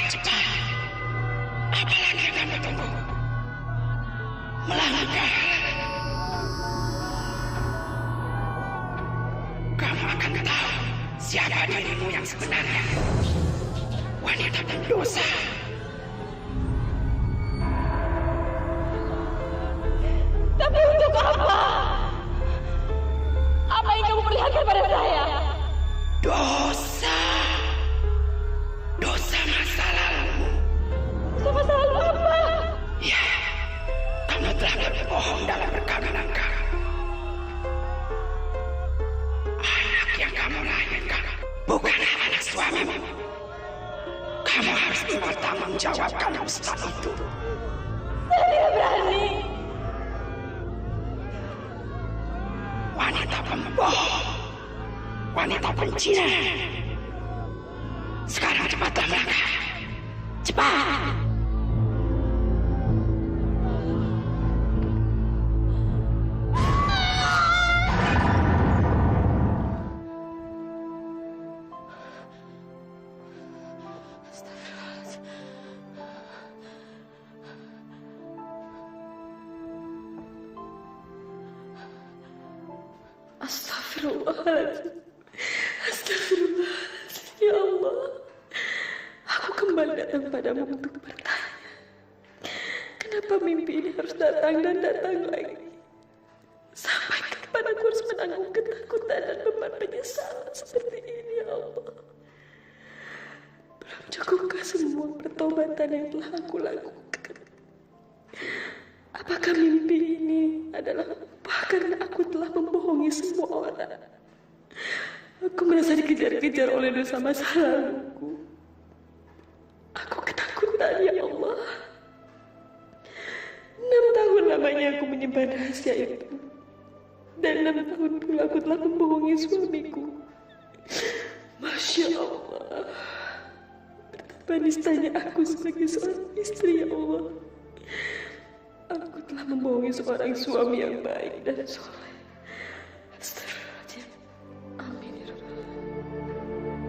Cepat. Apalagi yang kamu tunggu? Melangkah. Kamu akan tahu siapa dirimu yang sebenarnya. Wanita pendosa. Tapi untuk apa? Apa yang kamu perlihatkan pada saya? Dosa. Dosa masa lalu. Dosa masa lalu apa? Ya, kamu telah berbohong dalam perkawinan kamu. Anak yang kamu lahirkan bukanlah anak suamimu. Kamu harus mempertanggungjawabkan dosa itu. Saya tidak berani. Wanita pembohong, wanita pencina. Sekarang cepatlah melangkah. Cepat. Astagfirullahaladzim. Astagfirullahaladzim. Ya Allah, aku kembali datang padamu untuk bertanya, kenapa mimpi ini harus datang dan datang lagi? Sampai kapan aku harus menanggung ketakutan dan beban penyesalan seperti ini, ya Allah? Belum cukupkah semua pertobatan yang telah aku lakukan? Apakah mimpi ini adalah upah karena aku telah membohongi semua orang? Aku merasa dikejar-kejar oleh dosa masa laluku. Aku ketakutan, ya Allah. 6 tahun lamanya aku menyimpan rahasia itu. Dan 6 tahun pula aku telah membohongi suamiku. Masya Allah. Betapa nistanya aku sebagai seorang istri, ya Allah. Aku telah membohongi seorang suami yang baik dan soleh. Astagfirullahaladzim. Amin ya Rabbal alamin.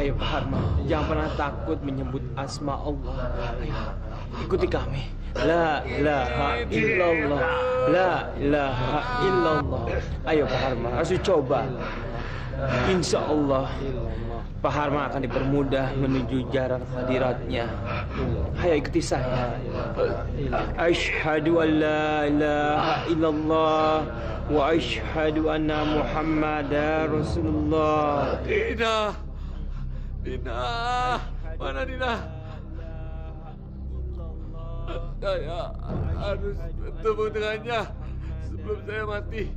Ayo Pak Harma, jangan pernah takut menyebut asma Allah. Ayo, ikuti kami. La ilaha illallah. La ilaha illallah. Ayo Pak Harma, harus coba. Insya Allah Pak Harma akan dipermudah menuju jalan hadiratnya. Ayo ikuti saya. Asyhadu an la ilaha illallah wa asyhadu anna Muhammadar Rasulullah. Dina, mana Dina? Saya harus bertemu dengannya sebelum saya mati.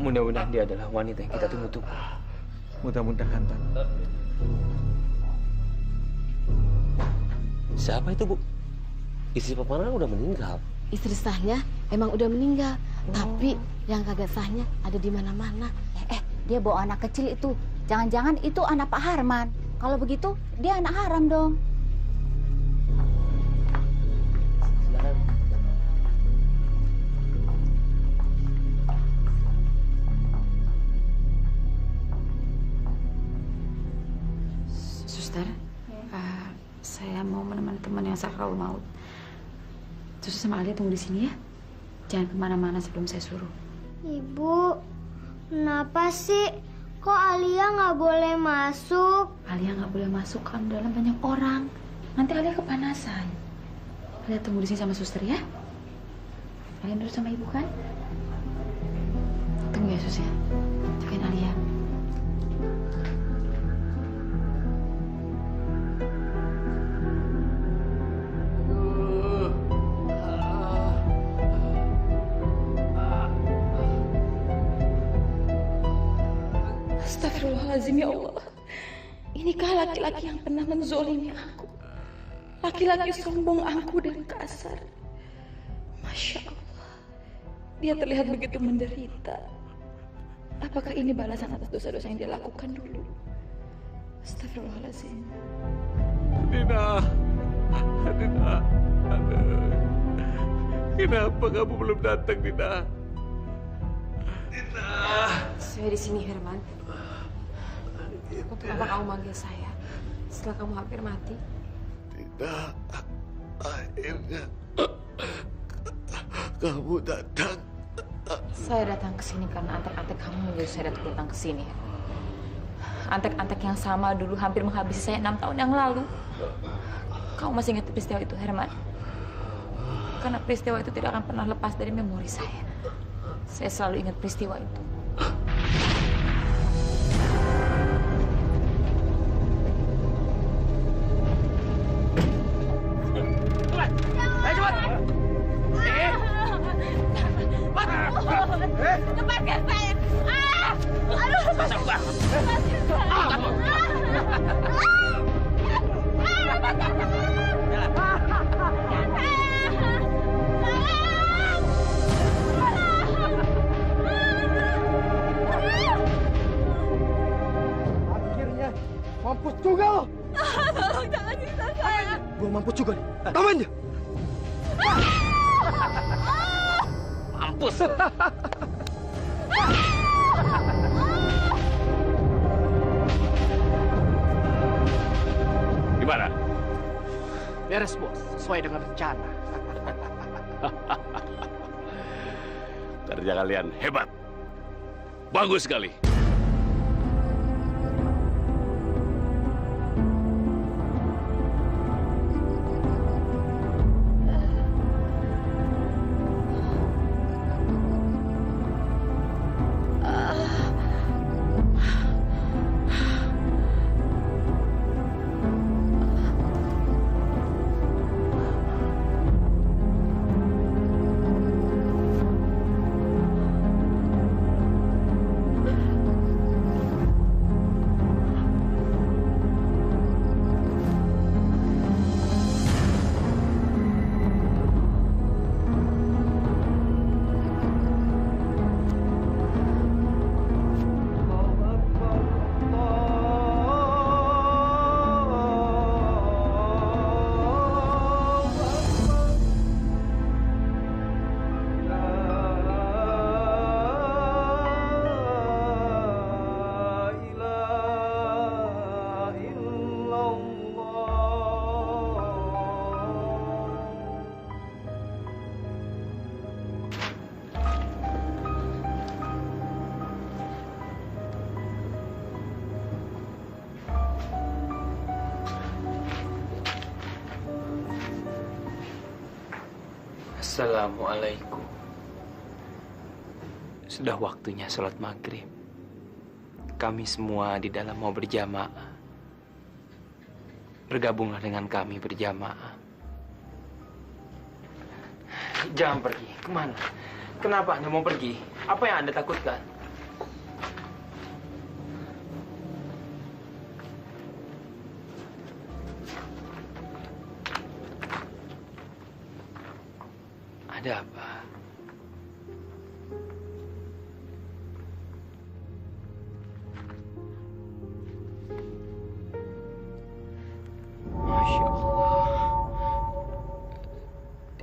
Mudah-mudahan dia adalah wanita yang kita tunggu-tunggu. Mudah-mudahan, Tante. Siapa itu, Bu? Istri Papa Nana udah meninggal. Istri sahnya emang udah meninggal, tapi yang kagak sahnya ada di mana-mana. Dia bawa anak kecil itu. Jangan-jangan itu anak Pak Harman. Kalau begitu, dia anak haram dong. Suster, saya mau menemani teman yang sakraul maut. Suster sama Alia tunggu di sini ya. Jangan kemana-mana sebelum saya suruh. Ibu, kenapa sih kok Alia nggak boleh masuk? Alia nggak boleh masuk kan dalam banyak orang. Nanti Alia kepanasan. Alia tunggu di sini sama suster ya. Alia nurut sama ibu kan? Tunggu ya sus ya. Jagain Alia. Astagfirullahaladzim, ya Allah. Inikah laki-laki yang pernah menzolimi aku? Laki-laki sombong, angkuh dan kasar. Masya Allah. Dia terlihat begitu menderita. Apakah ini balasan atas dosa-dosa yang dia lakukan dulu? Astagfirullahaladzim. Dina. Aduh. Kenapa kamu belum datang, Dina? Saya di sini, Herman. Untuk apa kamu manggil saya setelah kamu hampir mati? Tidak, akhirnya kamu datang. Saya datang ke sini karena antek-antek kamu menjadi saya datang ke sini. Antek-antek yang sama dulu hampir menghabisi saya 6 tahun yang lalu. Kamu masih ingat peristiwa itu, Herman? Karena peristiwa itu tidak akan pernah lepas dari memori saya. Saya selalu ingat peristiwa itu. Lepaskan saya! Akhirnya mampus juga lo. Tolong jangan siksa saya! Gua mampus juga nih. Taman dia. Mampus. Gimana? Beres, Bos. Sesuai dengan rencana. Kerja kalian hebat. Bagus sekali. Assalamualaikum. Sudah waktunya sholat maghrib. Kami semua di dalam mau berjamaah. Bergabunglah dengan kami berjamaah. Jangan pergi. Kemana? Kenapa Anda mau pergi? Apa yang Anda takutkan? Ada apa? Masya Allah.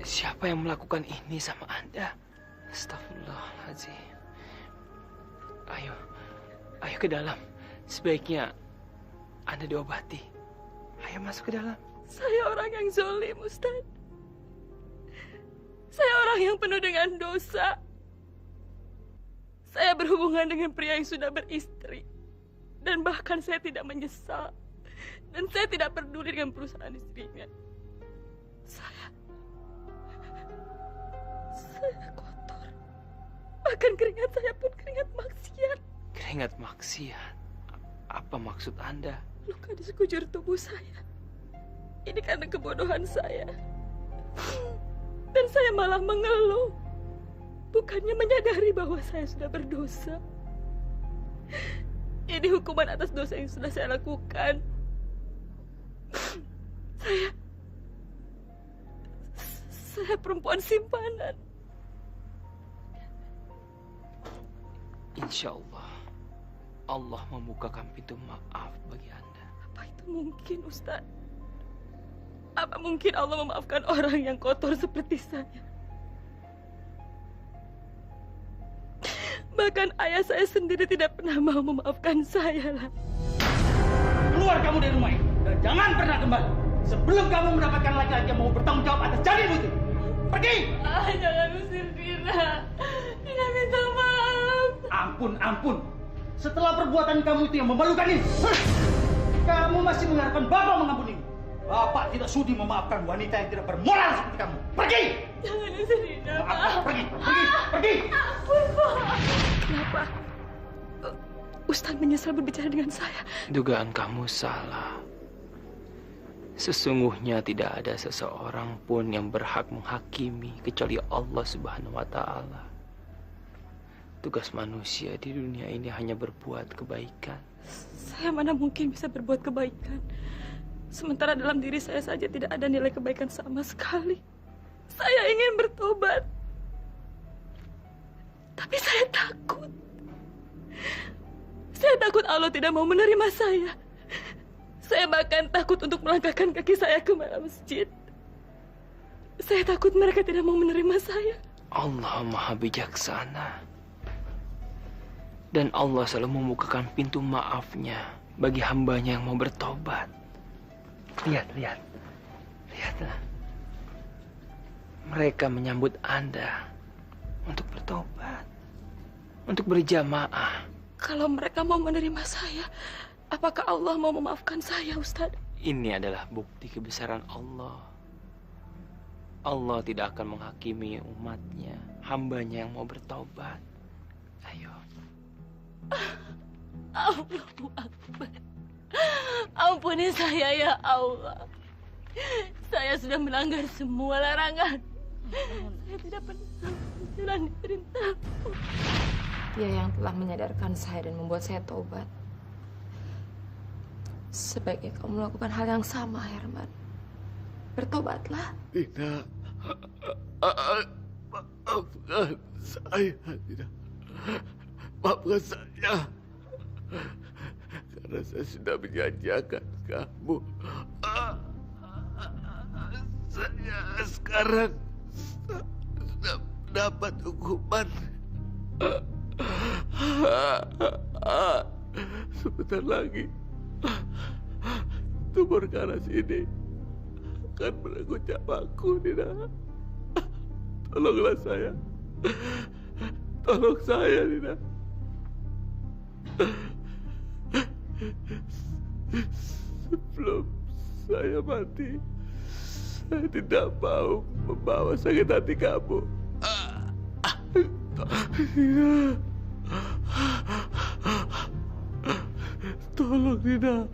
Siapa yang melakukan ini sama Anda? Astagfirullahaladzim. Ayo ke dalam. Sebaiknya Anda diobati. Ayo masuk ke dalam. Saya orang yang zalim, Ustaz. Saya orang yang penuh dengan dosa. Saya berhubungan dengan pria yang sudah beristri. Dan bahkan saya tidak menyesal. Dan saya tidak peduli dengan perusahaan istrinya. Saya kotor. Bahkan keringat saya pun keringat maksiat. Keringat maksiat? Apa maksud Anda? Luka di sekujur tubuh saya. Ini karena kebodohan saya. Dan saya malah mengeluh. Bukannya menyadari bahwa saya sudah berdosa. Ini hukuman atas dosa yang sudah saya lakukan. Saya perempuan simpanan. Insya Allah, Allah membukakan pintu maaf bagi Anda. Apa itu mungkin, Ustaz? Apa mungkin Allah memaafkan orang yang kotor seperti saya? Bahkan ayah saya sendiri tidak pernah mau memaafkan saya lah. Keluar kamu dari rumah ini dan jangan pernah kembali sebelum kamu mendapatkan laki-laki yang mau bertanggung jawab atas janin itu. Pergi! Jangan usir Dina. Dina minta maaf. Ampun. Setelah perbuatan kamu itu yang memalukan ini, kamu masih mengharapkan Bapak mengampuni. Bapak tidak sudi memaafkan wanita yang tidak bermoral seperti kamu. Pergi! Jangan usir Dina. Pergi! Ampun, Pak. Kenapa? Ustaz menyesal berbicara dengan saya. Dugaan kamu salah. Sesungguhnya tidak ada seseorang pun yang berhak menghakimi kecuali Allah Subhanahu wa Ta'ala. Tugas manusia di dunia ini hanya berbuat kebaikan. Saya mana mungkin bisa berbuat kebaikan. Sementara dalam diri saya saja tidak ada nilai kebaikan sama sekali. Saya ingin bertobat. Tapi saya takut. Saya takut Allah tidak mau menerima saya. Saya bahkan takut untuk melangkahkan kaki saya ke masjid. Saya takut mereka tidak mau menerima saya. Allah Maha Bijaksana. Dan Allah selalu membukakan pintu maafnya bagi hambanya yang mau bertobat. Lihatlah. Mereka menyambut Anda untuk bertobat, untuk berjamaah. Kalau mereka mau menerima saya, apakah Allah mau memaafkan saya, Ustaz? Ini adalah bukti kebesaran Allah. Allah tidak akan menghakimi umatnya, hambanya yang mau bertobat. Ayo. Allahu Akbar. Ampuni saya ya Allah. Saya sudah melanggar semua larangan. Saya tidak pernah menjalani perintahmu. Dia yang telah menyadarkan saya dan membuat saya tobat. Sebaiknya kamu melakukan hal yang sama, Herman. Bertobatlah. Tidak. Maafkan saya, tidak. Maafkan saya. Karena saya sudah menyanyiakan kamu. Saya sekarang sudah mendapat hukuman. Sebentar lagi tumor ganas ini akan merenggut nyawaku, Nina. Tolonglah saya. Tolong saya, Nina. Sebelum saya mati, saya tidak mau membawa sakit hati kamu. Tolong, Nina.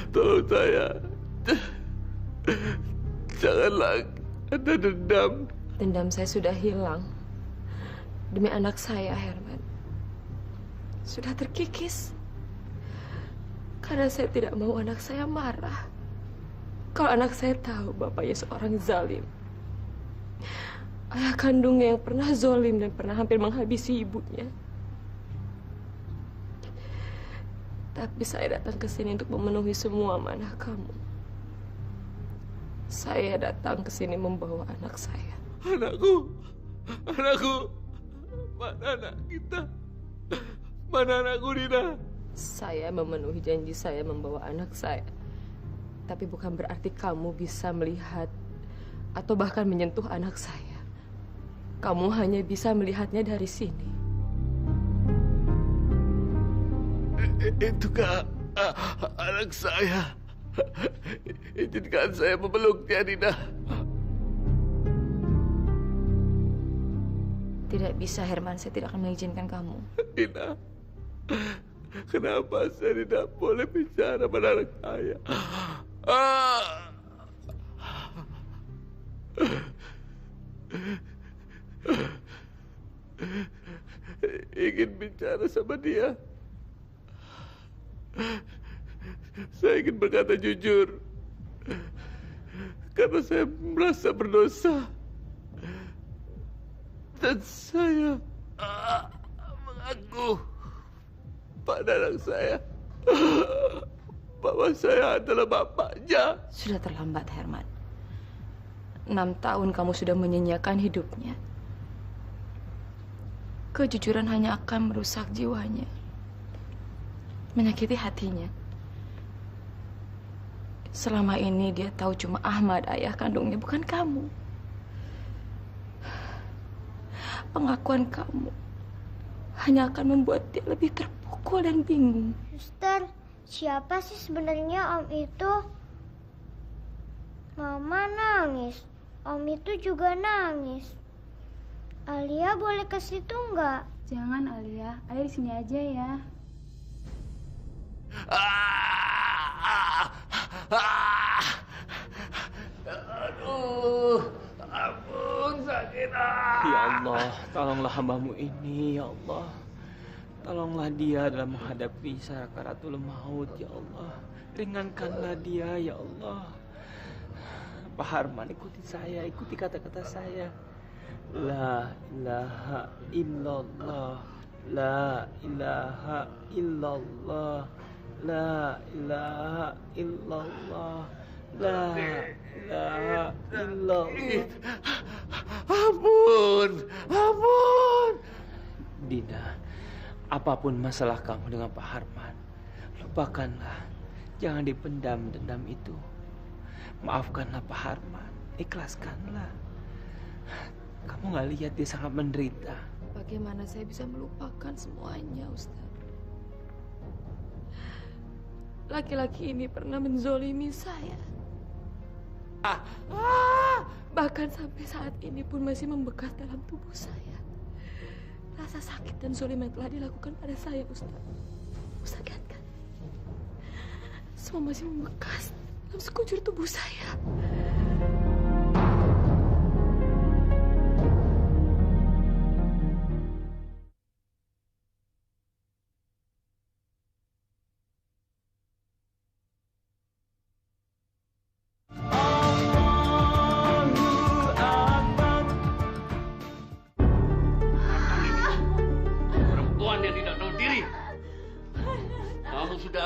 Tolong saya. Janganlah ada dendam. Dendam saya sudah hilang. Demi anak saya, Herman. Sudah terkikis. Karena saya tidak mau anak saya marah. Kalau anak saya tahu bapaknya seorang zalim. Ayah kandungnya yang pernah zolim dan pernah hampir menghabisi ibunya. Tapi saya datang ke sini untuk memenuhi semua amanah kamu. Saya datang ke sini membawa anak saya. Anakku, mana anak kita? Mana anakku, Dina? Saya memenuhi janji saya membawa anak saya. Tapi bukan berarti kamu bisa melihat atau bahkan menyentuh anak saya. Kamu hanya bisa melihatnya dari sini. Itu Kak, anak saya. Izinkan saya memeluknya, Dina. Tidak bisa, Herman. Saya tidak akan mengizinkan kamu. Dina, kenapa saya tidak boleh bicara pada anak saya? Ingin bicara sama dia. Saya ingin berkata jujur. Karena saya merasa berdosa. Dan saya mengaku pada anak saya bahwa saya adalah bapaknya. Sudah terlambat, Herman. 6 tahun kamu sudah menyanyiakan hidupnya. Kejujuran hanya akan merusak jiwanya, menyakiti hatinya. Selama ini dia tahu cuma Ahmad, ayah kandungnya, bukan kamu. Pengakuan kamu hanya akan membuat dia lebih terpukul dan bingung. Suster, siapa sih sebenarnya Om itu? Mama nangis. Om itu juga nangis. Alia boleh ke situ nggak? Jangan, Alia. Alia di sini aja ya. Aduh, ampun sakit. Ya Allah, tolonglah hamba-Mu ini, ya Allah. Tolonglah dia dalam menghadapi sakaratul maut, ya Allah. Ringankanlah dia, ya Allah. Pak Harman, ikuti saya, ikuti kata-kata saya. La ilaha illallah, la ilaha illallah, la ilaha illallah, la ilaha illallah. Ampun, ampun. Dina, apapun masalah kamu dengan Pak Harman, lupakanlah. Jangan dipendam dendam itu. Maafkanlah Pak Harman, ikhlaskanlah. Kamu nggak lihat dia sangat menderita. Bagaimana saya bisa melupakan semuanya, Ustaz? Laki-laki ini pernah menzolimi saya. Bahkan sampai saat ini pun masih membekas dalam tubuh saya. Rasa sakit dan zolim yang telah dilakukan pada saya, Ustaz. Ustaz lihat kan? Semua masih membekas dalam sekujur tubuh saya.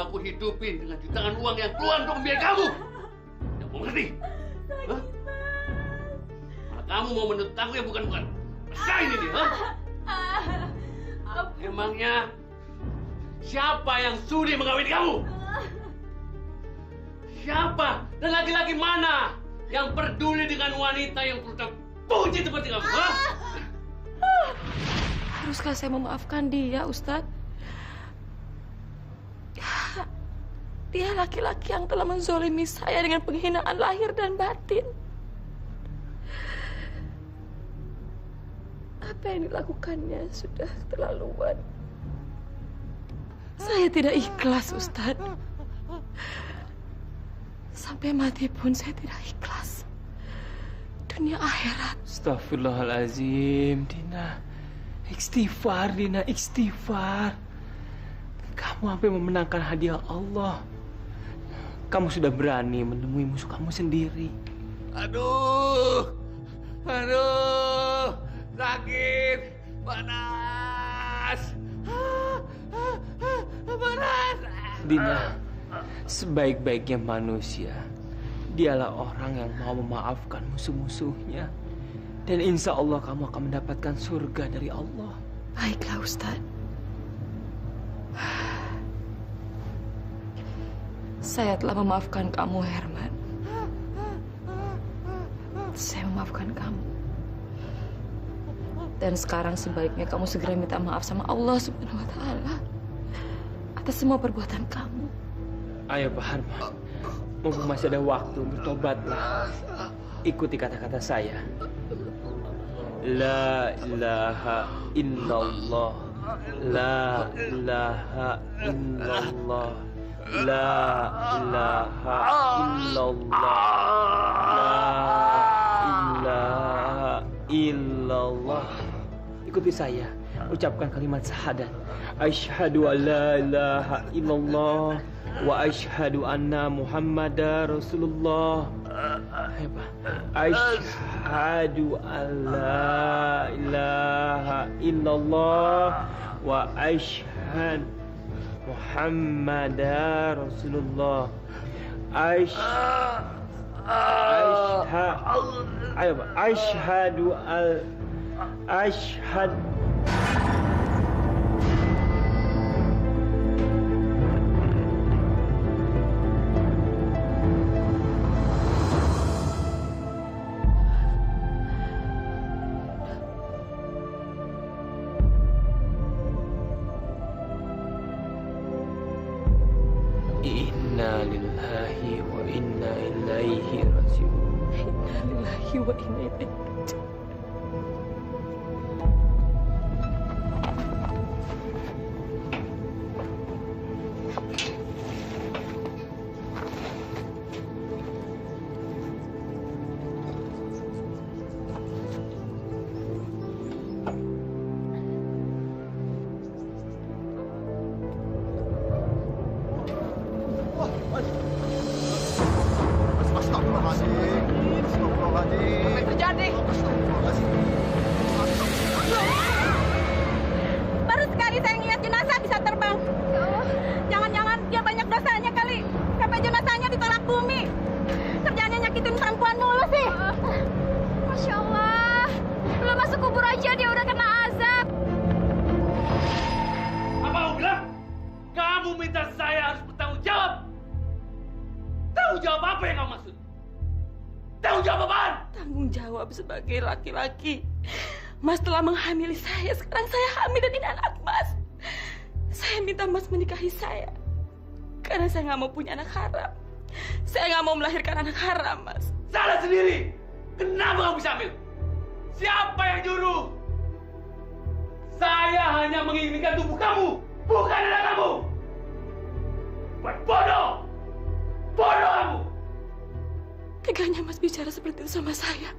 Aku hidupin dengan jutaan uang yang keluar untuk membiayai kamu. Tidak mau ngerti? Hah? Malah kamu mau menuntut aku yang bukan-bukan. Rasain ini, ha? Emangnya siapa yang sudi mengawini kamu? Siapa? Dan laki-laki mana yang peduli dengan wanita yang perlu terpuji seperti kamu, ha? Haruskah saya memaafkan dia, Ustadz? Dia laki-laki yang telah menzolimi saya dengan penghinaan lahir dan batin. Apa yang dilakukannya sudah keterlaluan. Saya tidak ikhlas, Ustadz. Sampai mati pun saya tidak ikhlas. Dunia akhirat. Astagfirullahaladzim, Dina. Istighfar, Dina, istighfar. Kamu sampai memenangkan hadiah Allah. Kamu sudah berani menemui musuh kamu sendiri. Aduh, aduh. Sakit. Panas. Panas. Dina, sebaik-baiknya manusia, dialah orang yang mau memaafkan musuh-musuhnya. Dan insya Allah kamu akan mendapatkan surga dari Allah. Baiklah, Ustaz. Saya telah memaafkan kamu, Herman. Saya memaafkan kamu. Dan sekarang sebaiknya kamu segera minta maaf sama Allah Subhanahu wa Ta'ala atas semua perbuatan kamu. Ayo Pak Harman, mumpung masih ada waktu, bertobatlah. Ikuti kata-kata saya. La ilaha illallah. La ilaha illallah. La ilaha illallah. La ilaha illallah. Ikuti saya. Ucapkan kalimat syahadat. Asyhadu an la ilaha illallah wa asyhadu anna Muhammadar Rasulullah. Asyhadu an la ilaha illallah wa asyhadu Muhammadar Rasulullah. Asyhadu al asyhad. Inna lillahi wa inna ilaihi raji'un. Inna lillahi wa inna ilaihi raji'un. Baru sekali saya ngeliat jenazah bisa terbang. Jangan-jangan dia banyak dosanya kali. Sampai jenazahnya ditolak bumi. Kerjanya nyakitin perempuan mulu sih. Masya Allah. Belum masuk kubur aja dia udah kena azab. Apa kamu bilang? Kamu minta saya harus bertanggung jawab. Tanggung jawab apa yang kamu maksud? Tanggung jawab apaan? Tanggung jawab sebagai laki-laki. Mas telah menghamili saya. Sekarang saya hamil dan ini anak Mas. Saya minta Mas menikahi saya. Karena saya nggak mau punya anak haram. Saya nggak mau melahirkan anak haram, Mas. Salah sendiri. Kenapa kamu bisa hamil? Siapa yang nyuruh? Saya hanya menginginkan tubuh kamu, bukan anak kamu. Buat bodoh. Bodoh kamu. Teganya Mas bicara seperti itu sama saya.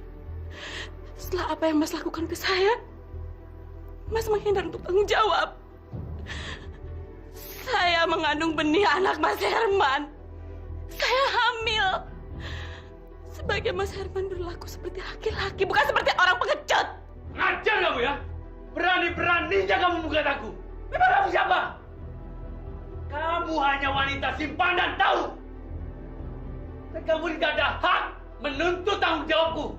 Setelah apa yang Mas lakukan ke saya, Mas menghindar untuk tanggung jawab. Saya mengandung benih anak Mas Herman. Saya hamil. Sebagai Mas Herman berlaku seperti laki-laki, bukan seperti orang pengecut. Ngajar kamu ya? Berani-beraninya kamu menggugat aku. Memang kamu siapa? Kamu hanya wanita simpanan, tahu? Dan kamu tidak ada hak menuntut tanggung jawabku.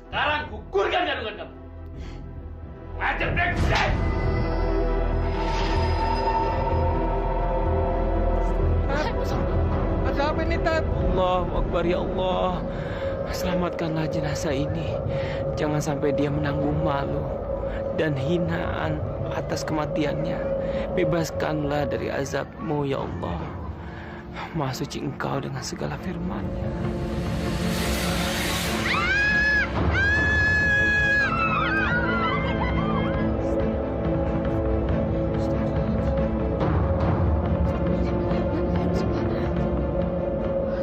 Sekarang gugurkan kandungan kamu. Ngajar brengsek! Ada apa ini, Tat? Allahu Akbar, ya Allah. Selamatkanlah jenazah ini. Jangan sampai dia menanggung malu dan hinaan atas kematiannya. Bebaskanlah dari azab-Mu, ya Allah. Maha suci Engkau dengan segala firman-Nya.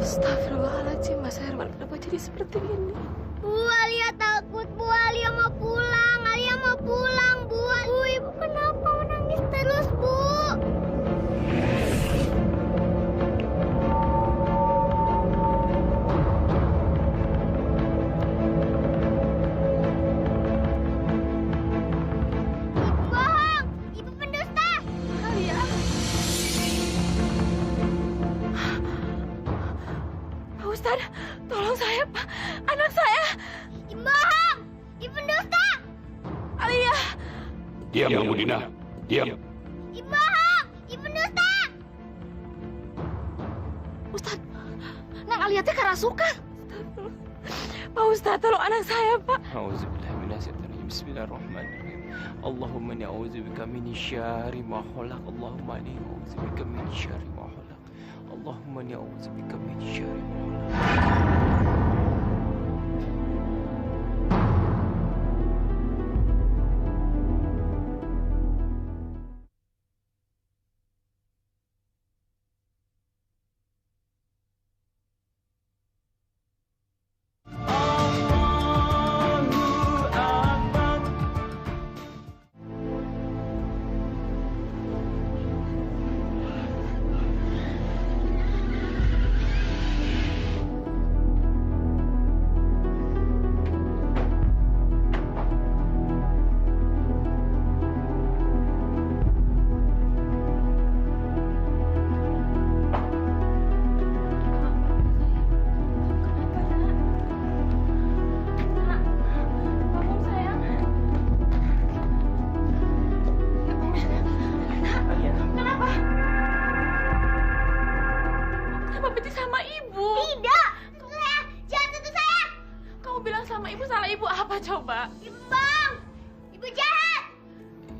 Astagfirullahaladzim, Mas Herman, kenapa jadi seperti ini? Bu, Alia takut. Bu, Alia mau pulang. Alia mau pulang, Bu. Bu, Ibu kenapa menangis terus, Bu? Ustaz, tolong saya, Pak. Anak saya. Ibu bohong! Ibu pendusta! Alia. Diam, Ibu Dina. Diam. Ibu bohong! Ibu pendusta! Ustaz, Nang Alia teh kerasukan. Pak Ustaz, tolong anak saya, Pak. Auzubillahi minasyaitonirrajim. Bismillahirrahmanirrahim. Allahumma inni a'udzubika min syarri ma khalaq. Allahumma inni a'udzubika min syarri ma khalaq. Allahumma inni a'udzubika min syarri ma khalaq.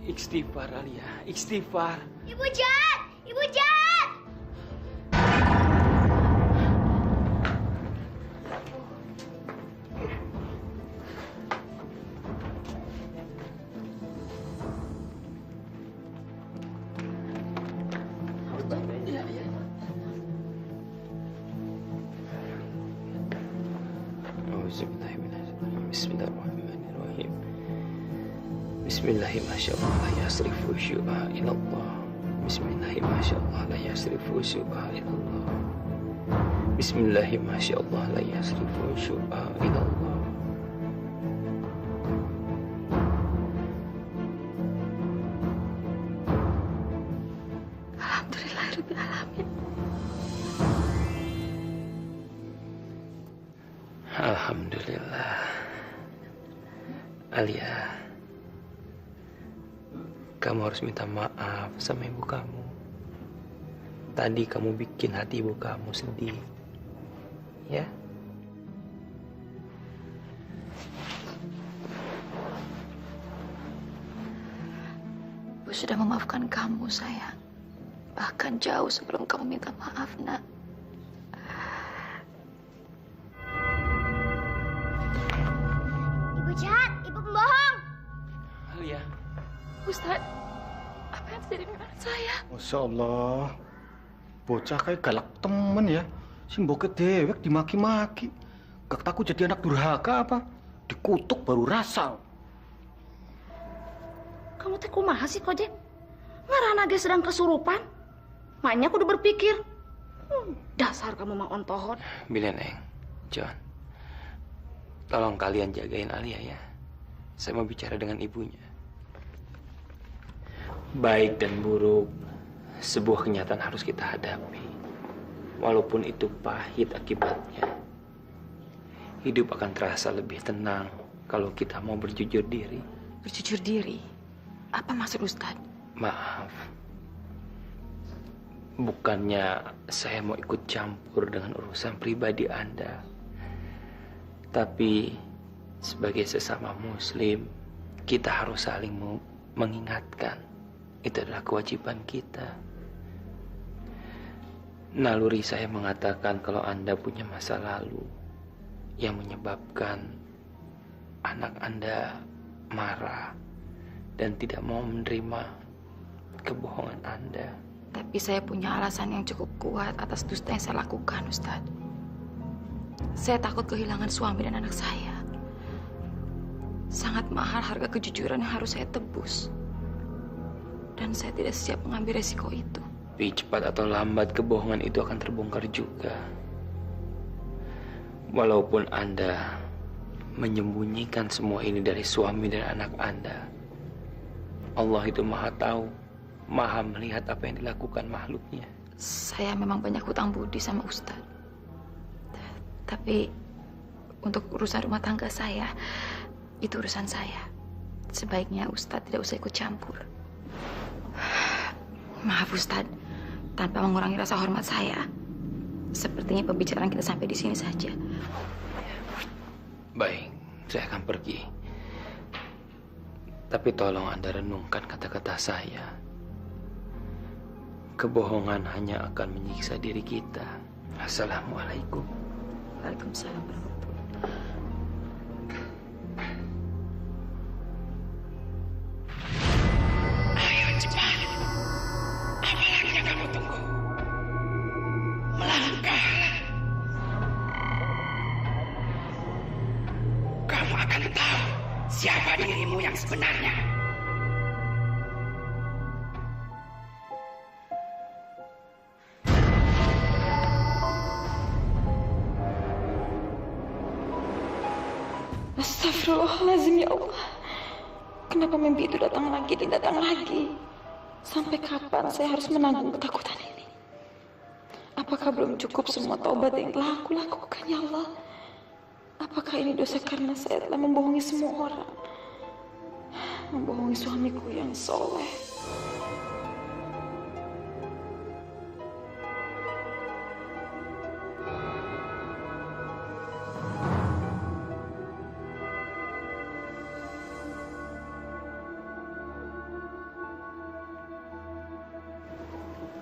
Istighfar, Alia. Istighfar. Ibu jahat! Ibu jahat! Bismillahirrahmanirrahim. Bismillahi masyaallah la yasrifu syu'a ilallah. Bismillahi masyaallah la yasrifu syu'a ilallah. Bismillahi masyaallah la yasrifu syu'a ilallah. Alhamdulillahirabbil alamin. Alhamdulillah. Alia, kamu harus minta maaf sama ibu kamu. Tadi kamu bikin hati ibu kamu sedih. Ya? Ibu sudah memaafkan kamu, sayang. Bahkan jauh sebelum kamu minta maaf, Nak. Ibu jahat! Ibu pembohong! Alia. Ustaz, apa yang terjadi dengan anak saya? Masya Allah, bocah kayak galak temen ya. Si mbok dewek dimaki-maki. Gak takut jadi anak durhaka apa? Dikutuk baru rasa. Kamu teh kumaha sih, Kojek? Ngarana ge sedang kesurupan. Maknya kudu berpikir. Dasar kamu mah ontohon. Bila, Neng. John. Tolong kalian jagain Alia ya. Saya mau bicara dengan ibunya. Baik dan buruk, sebuah kenyataan harus kita hadapi. Walaupun itu pahit akibatnya. Hidup akan terasa lebih tenang kalau kita mau berjujur diri. Berjujur diri? Apa maksud Ustaz? Maaf. Bukannya saya mau ikut campur dengan urusan pribadi Anda. Tapi sebagai sesama muslim, kita harus saling mengingatkan. Itu adalah kewajiban kita. Naluri saya mengatakan kalau Anda punya masa lalu yang menyebabkan anak Anda marah dan tidak mau menerima kebohongan Anda. Tapi saya punya alasan yang cukup kuat atas dusta yang saya lakukan, Ustaz. Saya takut kehilangan suami dan anak saya. Sangat mahal harga kejujuran yang harus saya tebus. Dan saya tidak siap mengambil resiko itu. Tapi cepat atau lambat kebohongan itu akan terbongkar juga. Walaupun Anda menyembunyikan semua ini dari suami dan anak Anda, Allah itu maha tahu, maha melihat apa yang dilakukan makhluknya. Saya memang banyak hutang budi sama Ustaz. Tapi untuk urusan rumah tangga saya, itu urusan saya. Sebaiknya Ustadz tidak usah ikut campur. Maaf Ustadz, tanpa mengurangi rasa hormat saya. Sepertinya pembicaraan kita sampai di sini saja. Baik, saya akan pergi. Tapi tolong Anda renungkan kata-kata saya. Kebohongan hanya akan menyiksa diri kita. Assalamualaikum. Waalaikumsalam warahmatullahi wabarakatuh. Ayo cepat. Apa lagi yang kamu tunggu? Melangkah. Kamu akan tahu siapa dirimu yang sebenarnya. Astagfirullahaladzim, ya Allah. Kenapa mimpi itu datang lagi dan datang lagi? Sampai kapan saya harus menanggung ketakutan ini? Apakah belum cukup semua taubat yang telah aku lakukan, ya Allah? Apakah ini dosa karena saya telah membohongi semua orang? Membohongi suamiku yang soleh.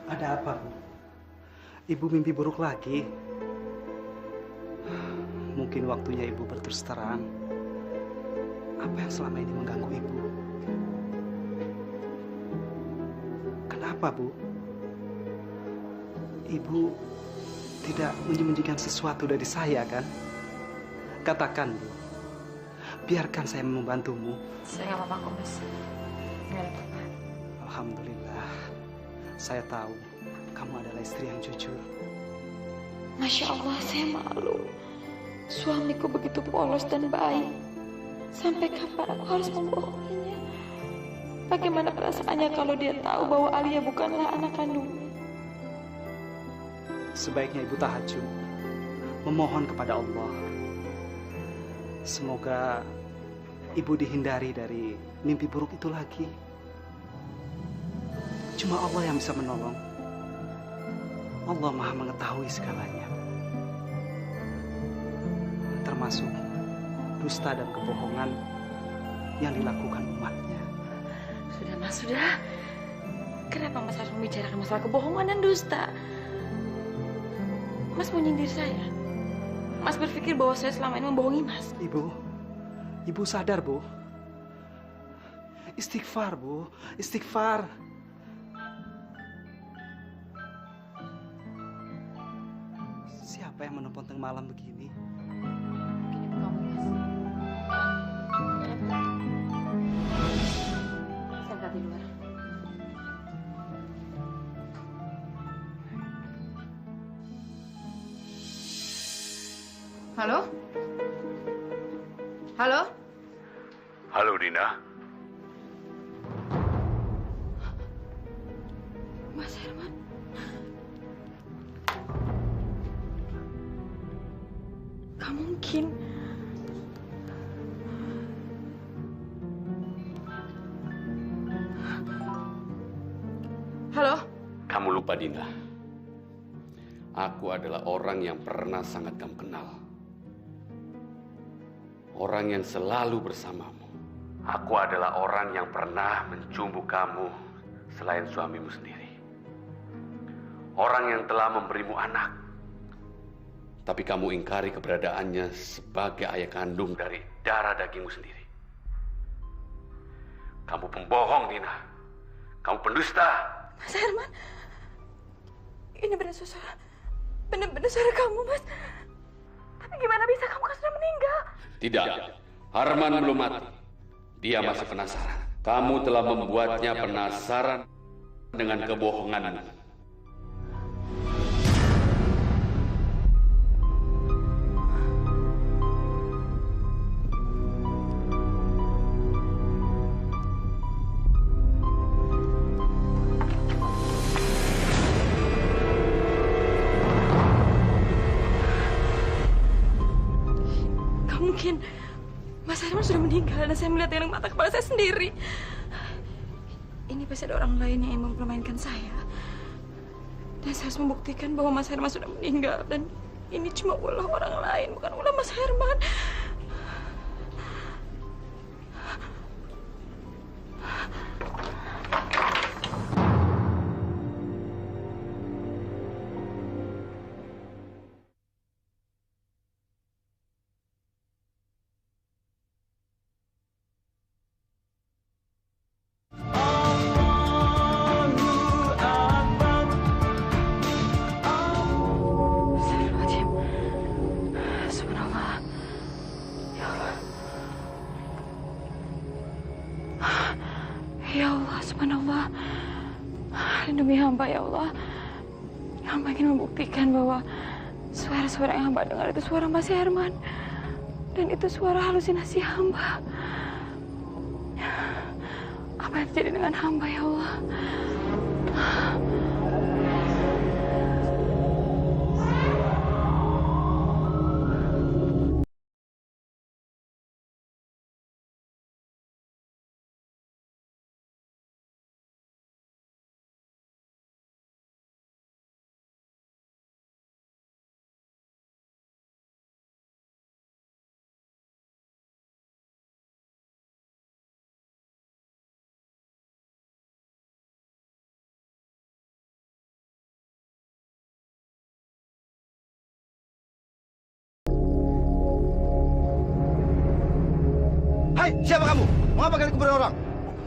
Ada apa, Bu? Ibu mimpi buruk lagi. Mungkin waktunya Ibu berterus terang. Apa yang selama ini mengganggu Ibu? Kenapa, Bu? Ibu tidak menyembunyikan sesuatu dari saya, kan? Katakan, Bu. Biarkan saya membantumu. Saya nggak apa-apa kok, Mas. Nggak ada apa-apa. Alhamdulillah. Saya tahu kamu adalah istri yang jujur. Masya Allah, saya malu. Suamiku begitu polos dan baik. Sampai kapan aku harus membohonginya? Bagaimana perasaannya kalau dia tahu bahwa Alia bukanlah anak kandungnya? Sebaiknya Ibu tahajud, memohon kepada Allah. Semoga Ibu dihindari dari mimpi buruk itu lagi. Cuma Allah yang bisa menolong. Allah Maha mengetahui segalanya. Termasuk dusta dan kebohongan yang dilakukan umatnya. Sudah, Mas, sudah. Kenapa Mas harus membicarakan masalah kebohongan dan dusta? Mas mau nyindir saya. Mas berpikir bahwa saya selama ini membohongi Mas. Ibu sadar, Bu. Istighfar, Bu. Istighfar. Siapa yang menelpon tengah malam begini? Mungkin ibu kamu, Mas. Saya angkat di luar. Halo? Halo? Halo, Dina. Mas Herman. Gak mungkin. Halo? Kamu lupa, Dina. Aku adalah orang yang pernah sangat kamu kenal. Orang yang selalu bersamamu. Aku adalah orang yang pernah mencumbu kamu selain suamimu sendiri. Orang yang telah memberimu anak. Tapi kamu ingkari keberadaannya sebagai ayah kandung dari darah dagingmu sendiri. Kamu pembohong, Dina. Kamu pendusta. Mas Herman. Ini benar suara. Benar-benar suara kamu, Mas. Tapi gimana bisa kamu kan sudah meninggal? Tidak, Harman belum mati. Dia masih penasaran. Kamu telah membuatnya penasaran dengan kebohonganmu. mungkin. Mas Herman sudah meninggal dan saya melihat dengan mata kepala saya sendiri. Ini pasti ada orang lain yang ingin mempermainkan saya. Dan saya harus membuktikan bahwa Mas Herman sudah meninggal. Dan ini cuma ulah orang lain, bukan ulah Mas Herman. Ya Allah, subhanallah. Lindungi hamba ya Allah. Hamba ingin membuktikan bahwa suara-suara yang hamba dengar itu suara Mas Herman. Dan itu suara halusinasi hamba. Apa yang terjadi dengan hamba ya Allah? Hai, siapa kamu? Mengapa kalian kuburan orang?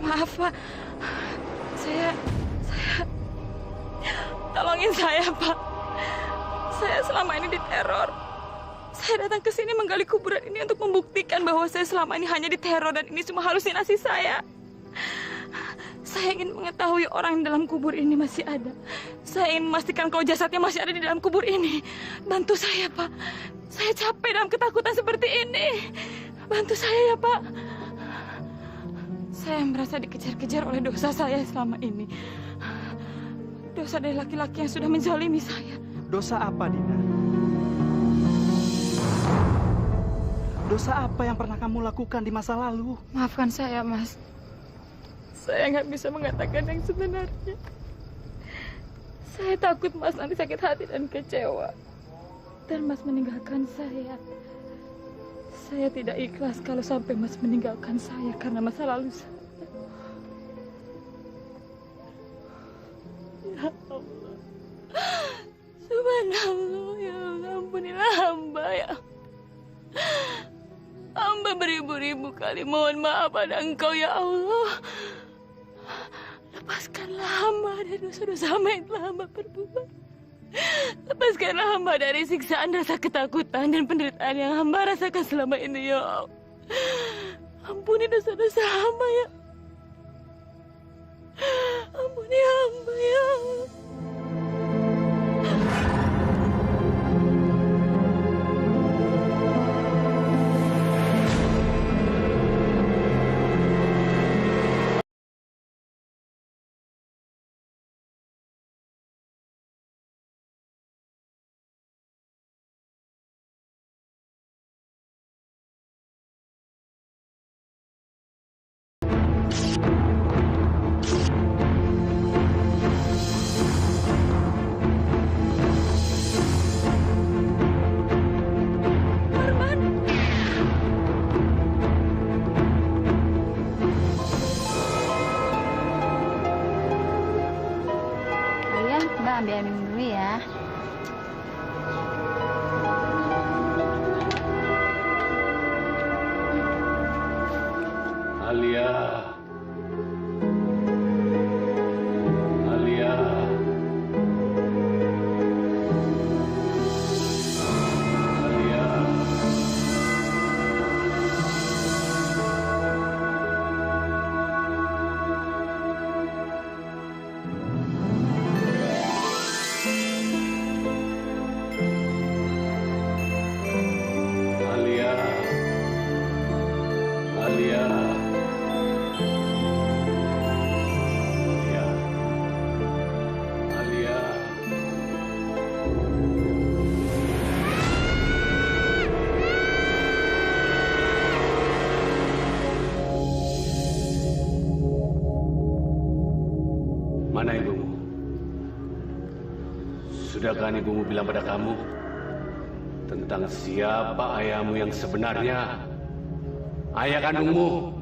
Maaf, Pak. Saya... Tolongin saya, Pak. Saya selama ini diteror. Saya datang ke sini menggali kuburan ini untuk membuktikan bahwa saya selama ini hanya diteror dan ini cuma halusinasi saya. Saya ingin mengetahui orang yang dalam kubur ini masih ada. Saya ingin memastikan kalau jasadnya masih ada di dalam kubur ini. Bantu saya, Pak. Saya capek dalam ketakutan seperti ini. Bantu saya ya, Pak. Saya merasa dikejar-kejar oleh dosa saya selama ini. Dosa dari laki-laki yang sudah menzalimi saya. Dosa apa, Dina? Dosa apa yang pernah kamu lakukan di masa lalu? Maafkan saya, Mas. Saya nggak bisa mengatakan yang sebenarnya. Saya takut Mas nanti sakit hati dan kecewa. Dan Mas meninggalkan saya. Saya tidak ikhlas kalau sampai Mas meninggalkan saya karena masa lalu saya. Ya Allah. Subhanallah, ya Allah, ampunilah hamba ya. Hamba beribu-ribu kali mohon maaf pada Engkau ya Allah. Lepaskanlah hamba dari dosa-dosa hamba yang telah hamba perbuat. Lepaskanlah hamba dari siksaan rasa ketakutan dan penderitaan yang hamba rasakan selama ini ya Allah. Ampuni dosa-dosa hamba ya. Ampuni hamba ya Allah. Sudah kan ibumu bilang pada kamu tentang siapa ayahmu yang sebenarnya? Ayah kandungmu.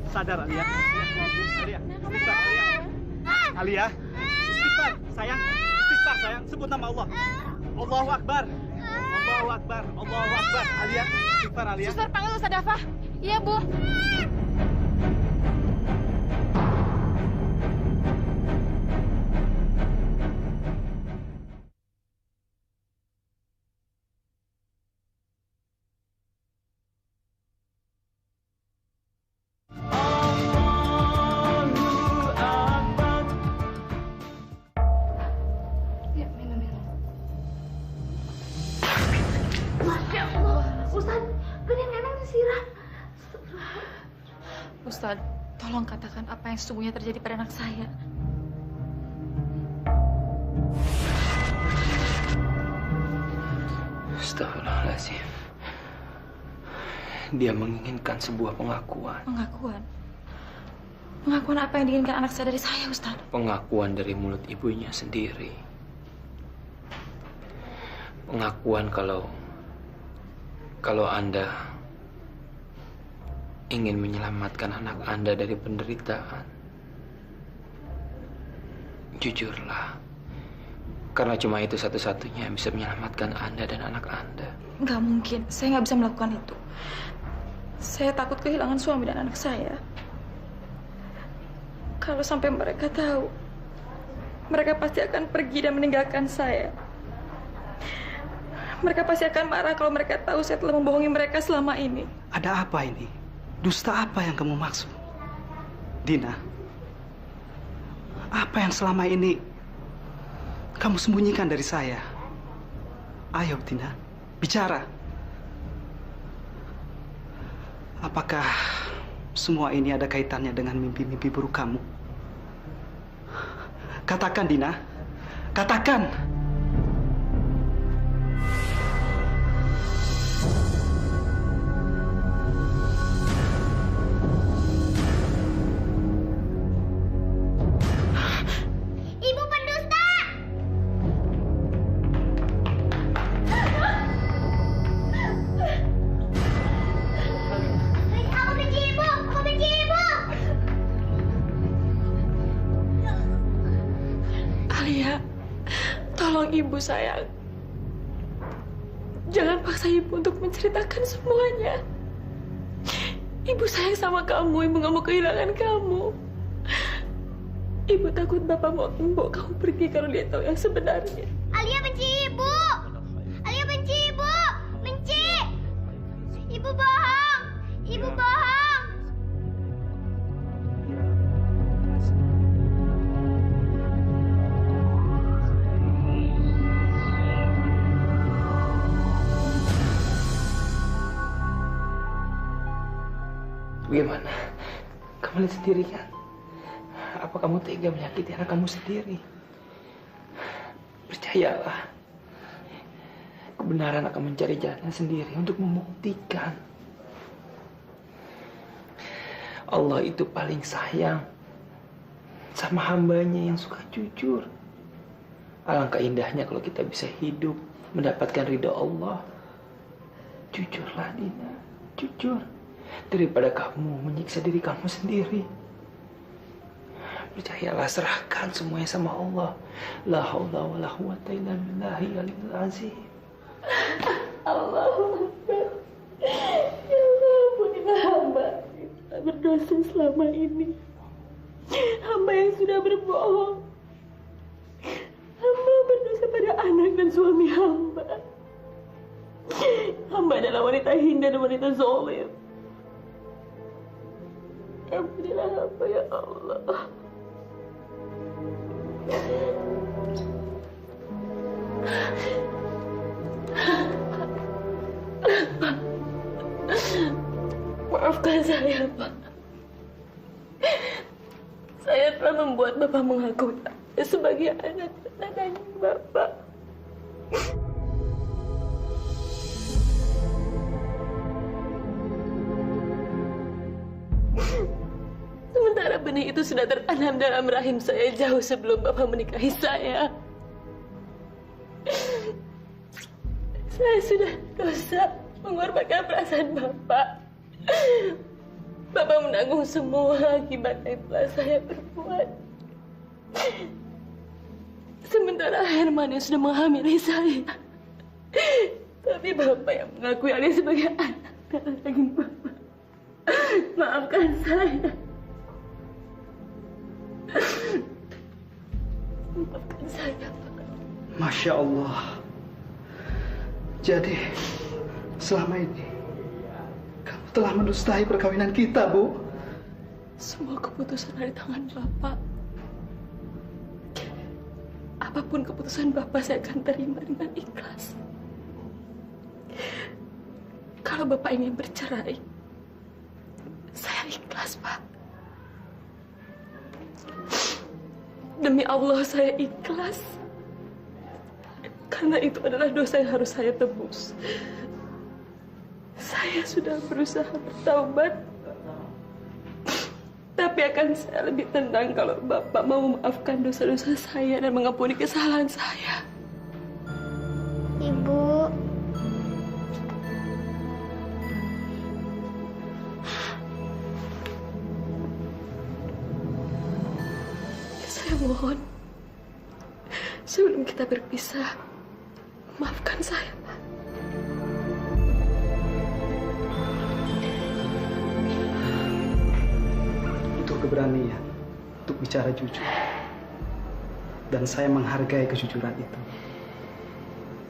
Sadar Alia. Alia. Istighfar sayang. Istighfar sayang. Sebut nama Allah. Allahu Akbar. Allahu Akbar. Allahu Akbar. Alia. Istighfar Alia. Suster panggil Ustaz Dafa. Iya Bu. Ustaz, tolong katakan apa yang sesungguhnya terjadi pada anak saya. Astagfirullahaladzim. Dia menginginkan sebuah pengakuan. Pengakuan? Pengakuan apa yang diinginkan anak saya dari saya, Ustaz? Pengakuan dari mulut ibunya sendiri. Pengakuan kalau Anda ingin menyelamatkan anak Anda dari penderitaan. Jujurlah. Karena cuma itu satu-satunya yang bisa menyelamatkan Anda dan anak Anda. Nggak mungkin. Saya nggak bisa melakukan itu. Saya takut kehilangan suami dan anak saya. Kalau sampai mereka tahu, mereka pasti akan pergi dan meninggalkan saya. Mereka pasti akan marah kalau mereka tahu saya telah membohongi mereka selama ini. Ada apa ini? Dusta apa yang kamu maksud? Dina, apa yang selama ini kamu sembunyikan dari saya? Ayo Dina, bicara. Apakah semua ini ada kaitannya dengan mimpi-mimpi buruk kamu? Katakan Dina, katakan. Tolong Ibu sayang. Jangan paksa Ibu untuk menceritakan semuanya. Ibu sayang sama kamu, Ibu nggak mau kehilangan kamu. Ibu takut Bapak mau membawa kamu pergi kalau dia tahu yang sebenarnya. Alia benci Ibu. Alia benci Ibu. Benci. Ibu bohong. Ibu bohong. Bagaimana? Kamu lihat sendiri kan? Apa kamu tega menyakiti anak kamu sendiri? Percayalah, kebenaran akan mencari jalan sendiri untuk membuktikan. Allah itu paling sayang sama hambanya yang suka jujur. Alangkah indahnya kalau kita bisa hidup mendapatkan ridho Allah. Jujurlah Dina, jujur. Daripada kamu menyiksa diri kamu sendiri. Percayalah, serahkan semuanya sama Allah. La haula wa la quwwata illa billahi al-aliyyil azim. Allahu Akbar. Ya Allah, ampunilah hamba yang berdosa selama ini. Hamba yang sudah berbohong. Hamba berdosa pada anak dan suami hamba. Hamba adalah wanita hina dan wanita zalim. Ampunilah hamba ya Allah. Maafkan saya, Pak. Saya telah membuat Bapak mengaku sebagai anak dan Bapak. Sementara benih itu sudah tertanam dalam rahim saya jauh sebelum Bapak menikahi saya. Saya sudah dosa mengorbankan perasaan Bapak. Bapak menanggung semua akibat yang telah saya perbuat. Sementara Herman yang sudah menghamili saya. Tapi Bapak yang mengakui Alia sebagai anak darah daging Bapak. Maafkan saya. Maafkan saya, Pak. Masya Allah. Jadi, selama ini kamu telah mendustai perkawinan kita, Bu. Semua keputusan ada di tangan Bapak. Apapun keputusan Bapak, saya akan terima dengan ikhlas. Kalau Bapak ingin bercerai, saya ikhlas, Pak. Demi Allah, saya ikhlas. Karena itu adalah dosa yang harus saya tebus. Saya sudah berusaha bertaubat. Tapi akan saya lebih tenang kalau Bapak mau memaafkan dosa-dosa saya dan mengampuni kesalahan saya. Ibu. Saya mohon, sebelum kita berpisah, maafkan saya, Pak. Itu keberanian untuk bicara jujur. Dan saya menghargai kejujuran itu.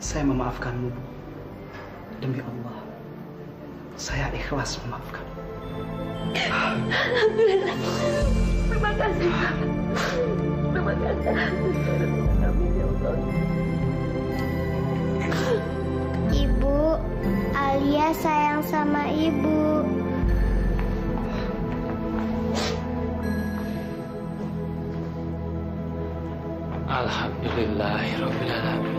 Saya memaafkanmu, Bu. Demi Allah, saya ikhlas memaafkan. Alhamdulillah. Terima kasih, Pak. Terima kasih. Amin ya Allah. Ibu, Alia sayang sama Ibu. Alhamdulillahirrabbilalamin.